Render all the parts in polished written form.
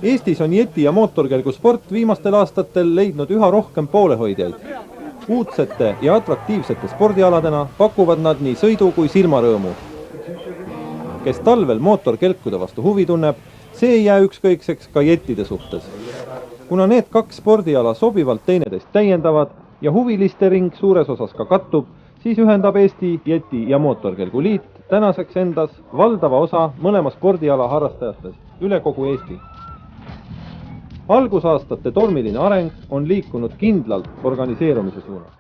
Eestis on jeti- ja mootorkelgusport viimastel aastatel leidnud üha rohkem poolehoidjaid. Uudsete ja atraktiivsete spordialadena pakuvad nad nii sõidu kui silmarõõmu. Kes talvel mootorkelkude vastu huvi tunneb, see ei jää ükskõikseks ka jettide suhtes. Kuna need kaks spordiala sobivalt teineteist täiendavad ja huviliste ring suures osas ka kattub, siis ühendab Eesti Jeti- ja Mootorkelgu Liit tänaseks endas valdava osa mõlema spordiala harrastajatest üle kogu Eesti. Algusaastate tormiline areng on liikunud kindlalt organiseerumise suunas.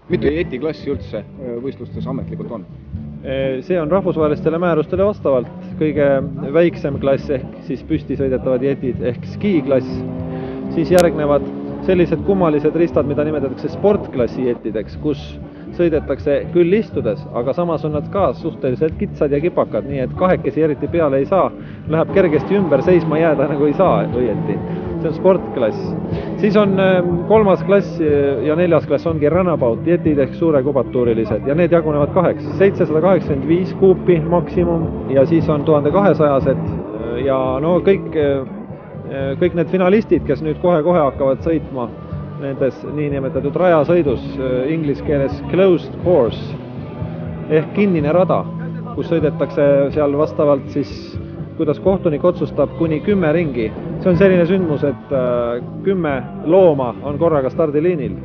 Mitu jetiklassi üldse võistlustes ametlikult on? See on rahvusvahelistele määrustele vastavalt kõige väiksem klass ehk siis püsti sõidetavad jetid ehk skiiklass. Siis järgnevad sellised kummalised ristad, mida nimetatakse sportklassi jettideks, kus sõidetakse küll istudes, aga samas on nad ka suhteliselt kitsad ja kipakad, nii et kahekesi eriti peale ei saa, läheb kergesti ümber, seisma jääda nagu ei saa õieti. See on sportklass. Siis on kolmas klass ja neljas klass ongi runabout jetid ehk suure kubatuurilised ja need jagunevad kaheks. 785 kuupi maksimum ja siis on 1200-sed ja no kõik need finalistid, kes nüüd kohe-kohe hakkavad sõitma nendes niinimetatud rajasõidus inglise keeles closed course ehk kinnine rada, kus sõidetakse seal vastavalt siis kuidas kohtunik otsustab kuni 10 ringi. See on selline sündmus, et 10 looma on korraga stardiliinil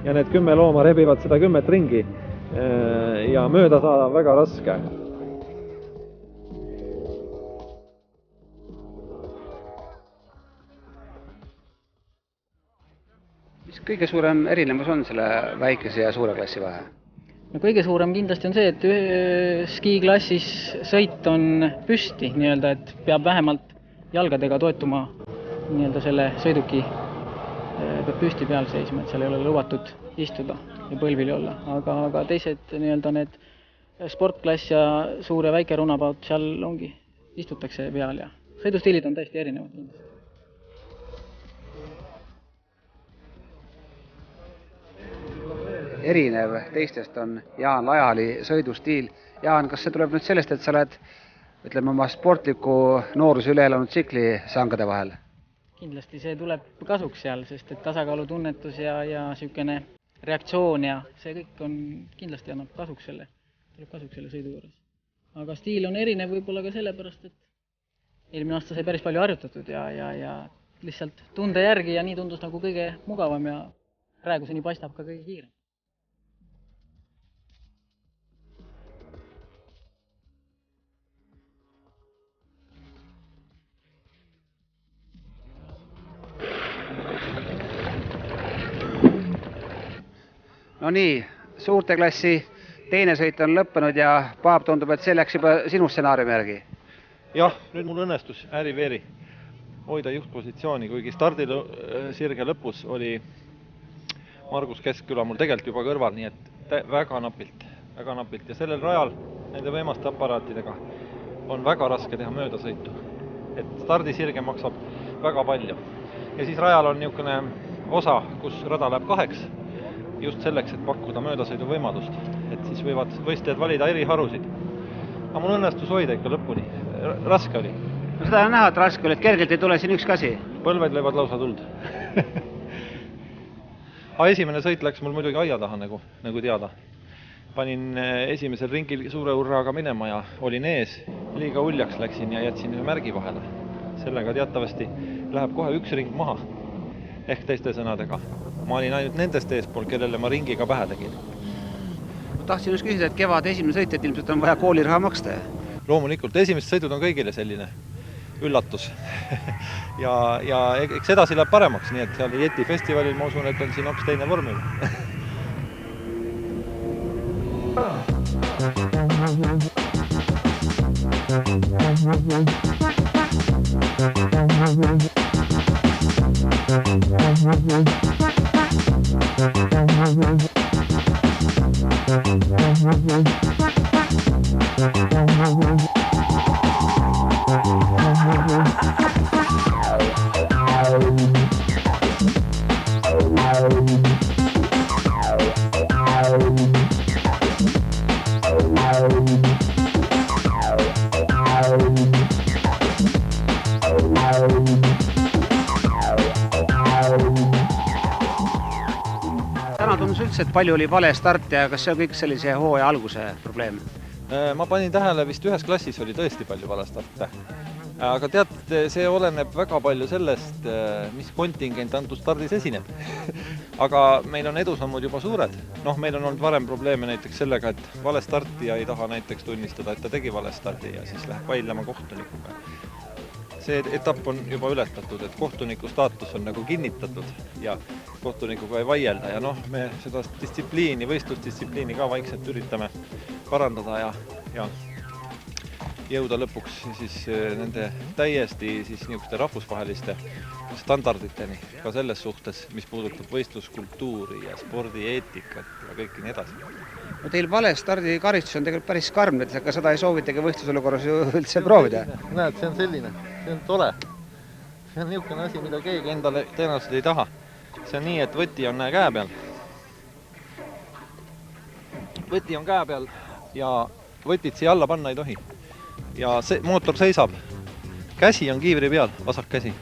ja need 10 looma rebivad seda 10 ringi ja mööda saada on väga raske. Mis kõige suurem erinevus on selle väikese ja suure klassi vahe? No kõige suurem kindlasti on see, et skiklassis sõit on püsti, nii-öelda, et peab vähemalt jalgadega toetuma nii-öelda selle sõiduki peab püsti peal seisma, et seal ei ole lubatud istuda ja põlvili olla. Aga teised nii-öelda need sportklass ja suur ja väike runabout, seal ongi, istutakse peal ja sõidustiilid on täiesti erinevad kindlasti. Erinev teistest on Jaan Lajali sõidustiil. Jaan, kas see tuleb nüüd sellest, et sa oled oma sportliku nooruse üle elanud tsikli sangade vahel? Kindlasti see tuleb kasuks seal, sest et tasakaalutunnetus ja niisugune reaktsioon ja see kõik on kindlasti annab kasuks selle sõidu juures. Aga stiil on erinev võib-olla ka sellepärast, et eelmine aasta sai päris palju harjutatud ja lihtsalt tunde järgi ja nii tundus nagu kõige mugavam ja praeguseni paistab ka kõige kiirem. No nii, suurte klassi teine sõit on lõppenud ja Paap tundub, et see läks juba sinu stsenaariumi järgi. Jah, nüüd mul õnnestus ääri-veeri hoida juhtpositsiooni, kuigi stardisirge lõpus oli Margus Keskküla mul tegelikult juba kõrval, nii et väga napilt ja sellel rajal nende võimaste aparaatidega on väga raske teha möödasõitu. Et stardisirge maksab väga palju ja siis rajal on niisugune osa, kus rada läheb kaheks just selleks, et pakkuda möödasõidu võimalust, et siis võivad võistlejad valida eri harusid. Aga mul õnnestus hoida ikka lõpuni, raske oli. No seda on näha, et raske oli, et kergelt ei tule siin ükski asi. Põlved löövad lausa tuld. Aga esimene sõit läks mul muidugi aia taha, nagu teada. Panin esimesel ringil suure urraga minema ja olin ees, liiga uljaks läksin ja jätsin ühe märgi vahele. Sellega teatavasti läheb kohe üks ring maha, ehk teiste sõnadega. Ma olin ainult nendest eespool, kellele ma ringiga pähe tegin. Ma tahtsin just küsida, et kevad esimene sõit, et ilmselt on vaja kooliraha maksta. Loomulikult, esimesed sõidud on kõigile selline üllatus. ja eks edasi läheb paremaks, nii et seal Jeti festivalil ma usun, et on siin hoopis teine vorm juba. tundus üldse, et palju oli vale start ja kas see on kõik sellise hooaja alguse probleem? Ma panin tähele, vist ühes klassis oli tõesti palju valestarte. Aga tead, see oleneb väga palju sellest, mis kontingent antud stardis esineb. Aga meil on edusammud juba suured. Meil on olnud varem probleeme näiteks sellega, et vale starti ja ei taha näiteks tunnistada, et ta tegi vale stardi ja siis läheb vaidlema kohtunikuga. See etapp on juba ületatud, et kohtuniku staatus on nagu kinnitatud ja kohtunikuga ei vaielda ja me seda distsipliini, võistlusdistsipliini ka vaikselt üritame parandada ja jõuda lõpuks siis nende täiesti siis niisuguste rahvusvaheliste standarditeni ka selles suhtes, mis puudutab võistluskultuuri ja spordieetikat ja kõiki nii edasi. No teil vale stardi karistus on tegelikult päris karm, et aga seda ei soovitagi võistlusolukorras ju üldse proovida. Näed, see on selline, see on tore. See on niisugune asi, mida keegi endale tõenäoliselt ei taha. See on nii, et võti on käe peal. Võti on käe peal ja võtit siia alla panna ei tohi. Ja see mootor seisab. Käsi on kiivri peal, vasak käsi.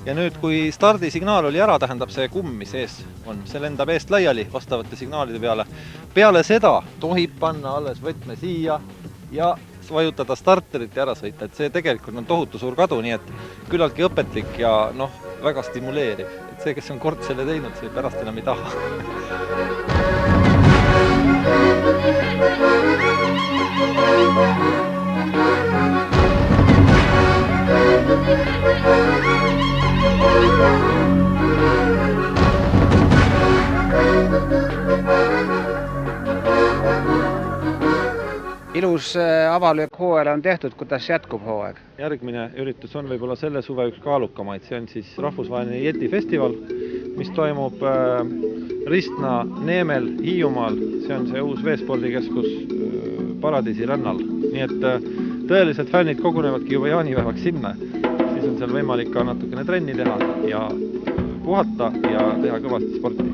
Ja nüüd, kui stardisignaal oli ära, tähendab see kumm, mis ees on, see lendab eest laiali vastavate signaalide peale. Peale seda tohib panna alles võtme siia ja vajutada starterit ja ära sõita. Et see tegelikult on tohutu suur kadu, nii et küllaltki õpetlik ja väga stimuleeriv. Et see, kes on kord selle teinud, see pärast enam ei taha. Ilus avalöök hooajal on tehtud, kuidas jätkub hooaeg? Järgmine üritus on võib-olla selle suve üks kaalukamaid. See on siis rahvusvaheline Yeti-festival, mis toimub Ristna Neemel Hiiumaal. See on see uus veespordikeskus Paradiisi rannal. Nii et tõeliselt fännid kogunevadki juba jaanipäevaks sinna. Siis on seal võimalik ka natukene trenni teha ja puhata ja teha kõvasti sporti.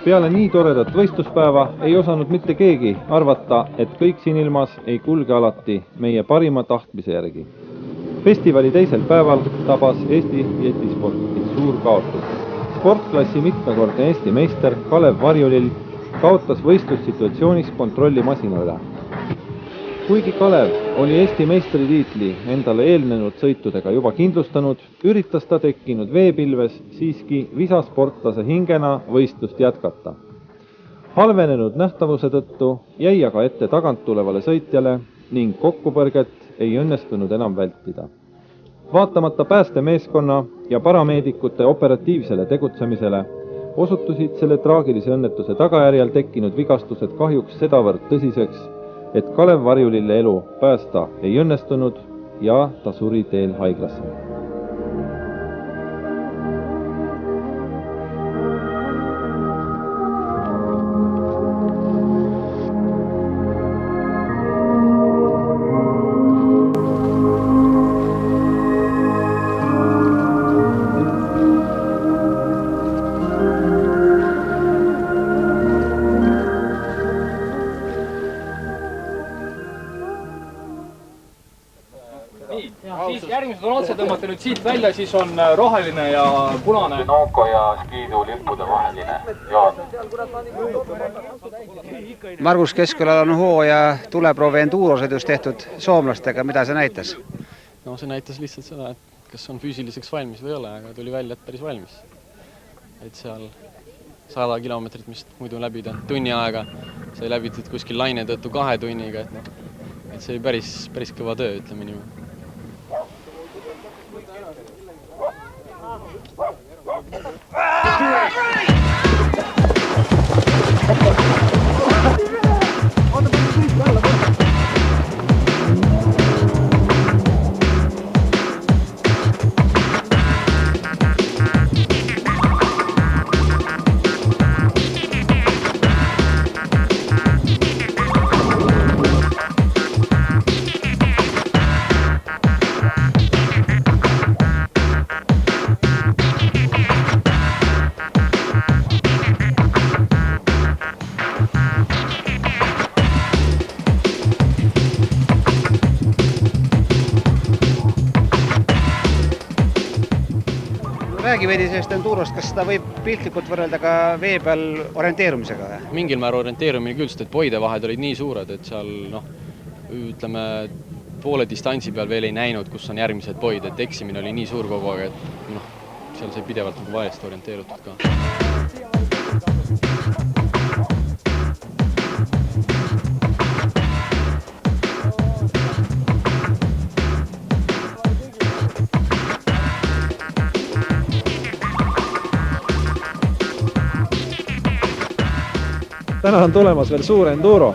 Peale nii toredat võistluspäeva ei osanud mitte keegi arvata, et kõik siin ilmas ei kulge alati meie parima tahtmise järgi. Festivali teisel päeval tabas Eesti jetisporti suur kaotus. Sportklassi mitmekordne Eesti meister Kalev Varjulill kaotas võistlussituatsioonis kontrolli masina üle. Kuigi Kalev oli Eesti meistritiitli endale eelnenud sõitudega juba kindlustanud, üritas ta tekkinud veepilves siiski visasportlase hingena võistlust jätkata. Halvenenud nähtavuse tõttu jäi aga ette tagant tulevale sõitjale ning kokkupõrget ei õnnestunud enam vältida. Vaatamata päästemeeskonna ja parameedikute operatiivsele tegutsemisele osutusid selle traagilise õnnetuse tagajärjel tekkinud vigastused kahjuks sedavõrd tõsiseks, et Kalev Varjulille elu päästa ei õnnestunud ja ta suri teel haiglasse. Järgmised on otse tõmmata nüüd siit välja, siis on roheline ja punane. Noko ja Skiidu lippude vaheline joon. Margus Keskkülal on hooaja tuleproovi enduurosõidus tehtud soomlastega, mida see näitas? No see näitas lihtsalt seda, et kas on füüsiliseks valmis või ei ole, aga tuli välja, et päris valmis. Et seal 100 kilomeetrit, mis muidu läbida tunni aega, sai läbitud kuskil laine tõttu 2 tunniga, et see oli päris kõva töö, ütleme niimoodi. Räägi veidi sellest endurost, kas seda võib piltlikult võrrelda ka vee peal orienteerumisega? Mingil määral orienteerumine küll, sest et poide vahed olid nii suured, et seal ütleme poole distantsi peal veel ei näinud, kus on järgmised poid, et eksimine oli nii suur kogu aeg, et seal sai pidevalt valesti orienteerutud ka. Täna on tulemas veel suur enduro.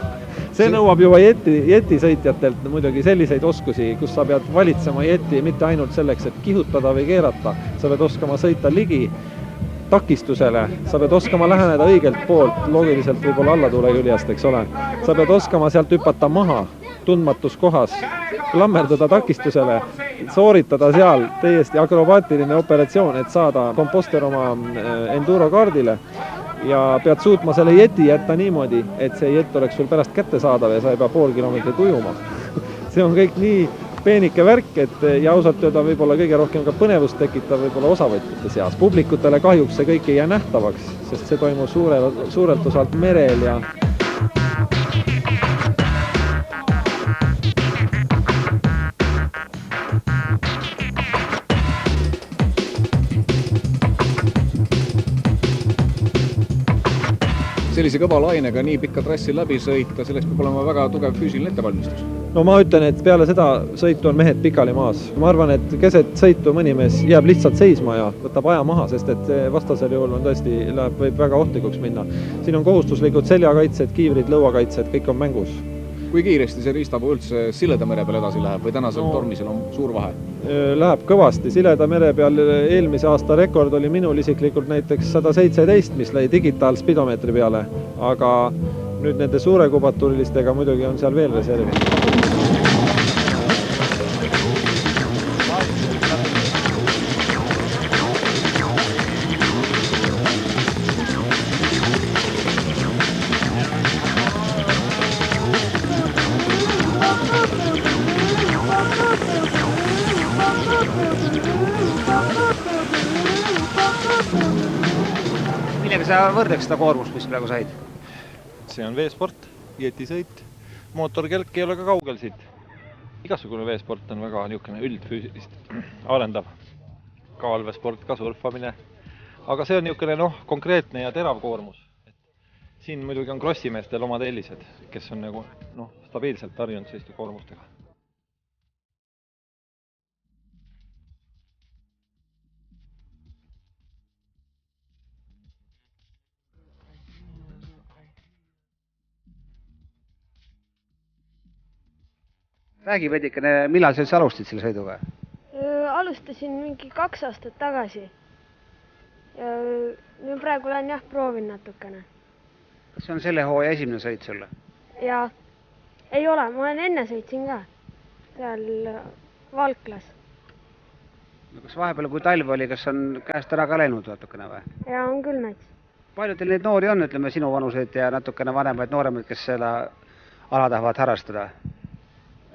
See nõuab juba jetisõitjatelt muidugi selliseid oskusi, kus sa pead valitsema jeti mitte ainult selleks, et kihutada või keerata. Sa pead oskama sõita ligi takistusele, sa pead oskama läheneda õigelt poolt, loogiliselt võib-olla allatuuleküljest, eks ole. Sa pead oskama sealt hüpata maha tundmatus kohas, klammerduda takistusele, sooritada seal täiesti akrobaatiline operatsioon, et saada komposter oma enduro kaardile. Ja pead suutma selle jeti jätta niimoodi, et see jett oleks sul pärast kätte saadav ja sa ei pea pool kilomeetrit ujuma. See on kõik nii peenike värk, et ja ausalt öelda võib-olla kõige rohkem ka põnevust tekitab võib-olla osavõtjate seas. Publikutele kahjuks see kõik ei jää nähtavaks, sest see toimub suurelt osalt merel ja sellise kõva lainega nii pikka trassi läbi sõita, selleks peab olema väga tugev füüsiline ettevalmistus. No ma ütlen, et peale seda sõitu on mehed pikali maas. Ma arvan, et keset sõitu mõni mees jääb lihtsalt seisma ja võtab aja maha, sest et vastasel juhul on tõesti, võib väga ohtlikuks minna. Siin on kohustuslikud seljakaitsed, kiivrid, lõuakaitsed, kõik on mängus. Kui kiiresti see riistapuu üldse Sileda mere peal edasi läheb või tänasel tormisel on suur vahe? Läheb kõvasti. Sileda mere peal eelmise aasta rekord oli minul isiklikult näiteks 117, mis lõi digitaalspidomeetri peale, aga nüüd nende suure kubatuurilistega muidugi on seal veel reservi. sa võrdleks seda koormust, mis praegu said? See on veesport, jetisõit, mootorkelk ei ole ka kaugel siit. Igasugune veesport on väga niisugune üldfüüsilist arendav. Kaalvesport, ka surfamine. Aga see on niisugune konkreetne ja terav koormus. Siin muidugi on krossimeestel omad eelised, kes on nagu stabiilselt harjunud selliste koormustega. Räägi veidikene, millal sa üldse alustasid selle sõiduga? Alustasin mingi 2 aastat tagasi. Ja praegu lähen proovin natukene. Kas see on selle hooaja esimene sõit sulle? Ja ei ole, ma olen enne sõitsin ka seal Valklas. Kas vahepeal, kui talv oli, kas on käest ära ka läinud natukene või? Ja on küll näits. Palju teil neid noori on, ütleme sinu vanuseid ja natukene vanemaid nooremaid, kes seda ala tahavad harrastada?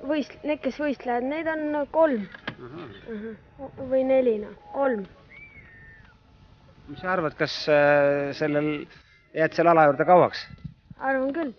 Need, kes võistlevad, neid on 3. Või 4, 3. Mis sa arvad, kas jääd selle ala juurde kauaks? Arvan küll.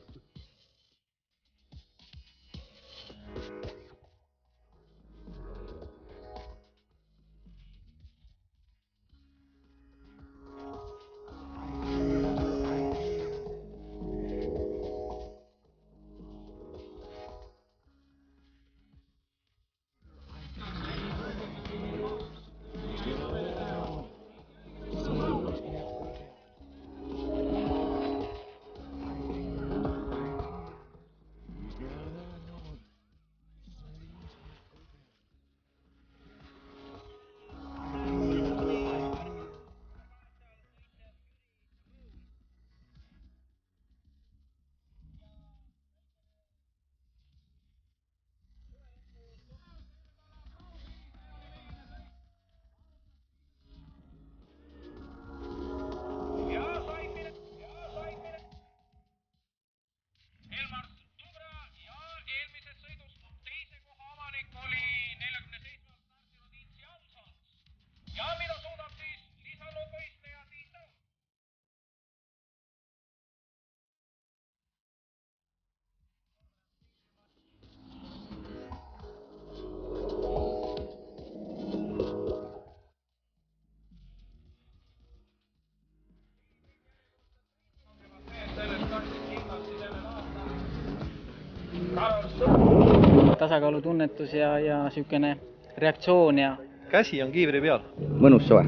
Tasakaalutunnetus ja sükene reaktsioon ja... Käsi on kiivri peal. Mõnus soe.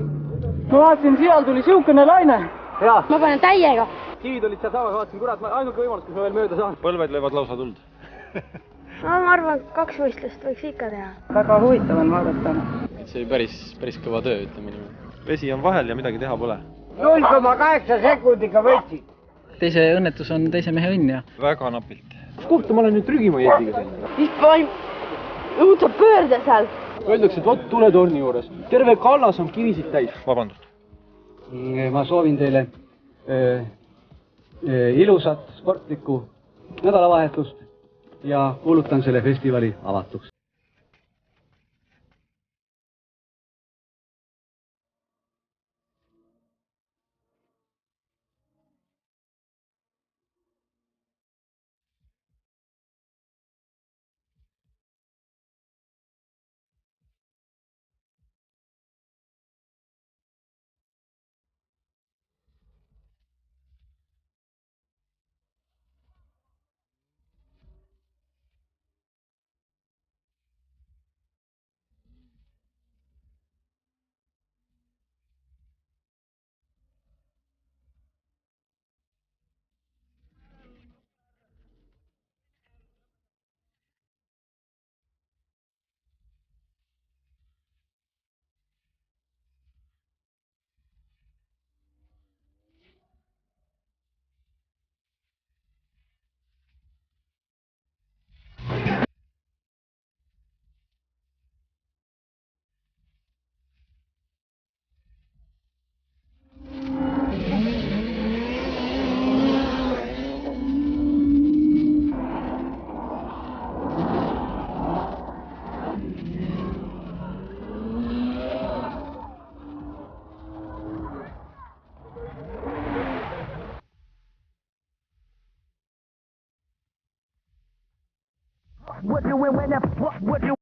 Ma vaatasin, seal tuli siukene laine. Ma panen täiega. Kivid olid seal samas, vaatasin, kurat, ainuke võimalus, kus ma veel mööda saan. Põlved löövad lausa tuld. Ma arvan, 2 võistlust võiks ikka teha. Väga huvitav on vaadata. See oli päris kõva töö, ütleme nii. Vesi on vahel ja midagi teha pole. 0,8 sekundiga võtsid. Teise õnnetus on teise mehe õnn ja... Väga napilt. Kohta ma olen nüüd trügima jetiga siin. Siis panin õudse pöörde seal. Öeldakse, et tuletorni juures. Terve kallas on kivisid täis. Vabandust. Ma soovin teile ilusat sportlikku nädalavahetust ja kuulutan selle festivali avatuks. What you when that what you